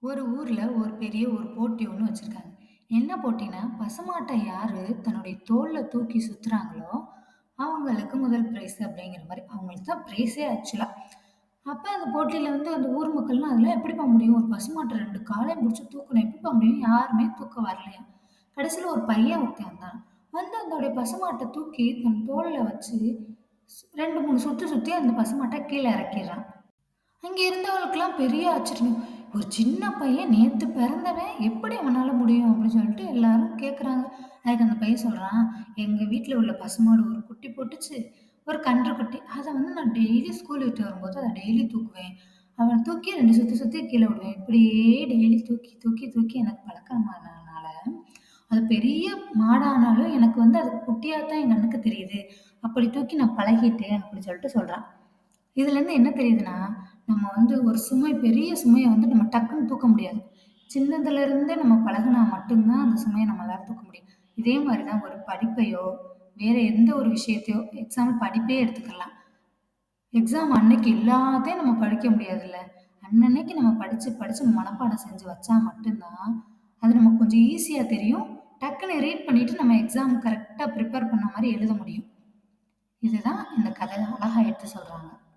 ஒரு ஊர்ல ஒரு பெரிய ஒரு போட்டி ஒண்ணு வச்சிருக்காங்க. என்ன போட்டின்னா, பசுமாட்ட யாரு தன்னுடைய தோள்ல தூக்கி சுத்துறாங்களோ, அவங்களுக்கு முதல் பிரைஸ் அப்படிங்கிற மாரி. அவங்களுக்கு தான் பிரைஸே ஆக்சுவலா. அப்ப அந்த போட்டியில வந்து அந்த ஊர் மக்கள்லாம் அதெல்லாம் எப்படிப்பா முடியும்? ஒரு பசுமாட்ட 2 காலையும் புடிச்சு தூக்கணும். எப்படிப்பா முடியும்? யாருமே தூக்க வரலையாம். கடைசியில ஒரு பையன் ஒருத்தன் வந்தான். வந்து அதோடைய பசுமாட்ட தூக்கி தன் தோள்ல வச்சு 2, 3 சுத்து சுத்தி அந்த பசுமாட்ட கீழ இறக்கிர்றான். அங்க இருந்தவங்களுக்கெல்லாம் பெரிய ஆச்சரியம். ஒரு சின்ன பையன் நேத்து பிறந்தவன் எப்படி அவனால முடியும்? அப்படின்னு சொல்லிட்டு எல்லாரும் கேட்குறாங்க. அதுக்கு அந்த பையன் சொல்றான், எங்க வீட்ல உள்ள பசுமாடு ஒரு குட்டி போட்டுச்சு. ஒரு கன்று குட்டி. அத வந்து நான் டெய்லி ஸ்கூல் விட்டு வரும்போது அத டெய்லி தூக்குவேன். அவன தூக்கி 2 சுத்து சுத்தி கீழ விடுவேன். இப்படியே டெய்லி தூக்கி, தூக்கி, தூக்கி எனக்கு பழக்கமானனால, அது பெரிய மாடானாலும் எனக்கு வந்து அது குட்டியா தான் என் கண்ணுக்கு தெரியுது. அப்படி தூக்கி நான் பழகிட்டேன் அப்படின்னு சொல்லிட்டு சொல்றான். இதுலேருந்து என்ன தெரியுதுன்னா, நம்ம வந்து ஒரு சுமை பெரிய சுமைய வந்து நம்ம டக்குன்னு தூக்க முடியாது. சின்னதுலேருந்தே நம்ம பழகுனா மட்டும் தான் அந்த சுமைய நம்மளால தூக்க முடியும். இதே மாரி தான் ஒரு படிப்பையோ, வேற எந்த ஒரு விஷயத்தையோ எக்ஸாம்பிள் படிப்பே எடுத்துக்கலாம். எக்ஸாம் அன்னைக்கு எல்லாத்தையும் நம்ம படிக்க முடியாதுல்ல. அன்னன்னைக்கு நம்ம படிச்சு, படிச்சு மனப்பாடம் செஞ்சு வச்சா மட்டும் தான், அது நமக்கு கொஞ்சம் ஈஸியா தெரியும். டக்குன்னு ரீட் பண்ணிட்டு நம்ம எக்ஸாம் கரெக்ட்டா ப்ரிப்பேர் பண்ண மாரி எழுத முடியும். இதுதான் இந்த கதை அழகா எடுத்து சொல்றாங்க.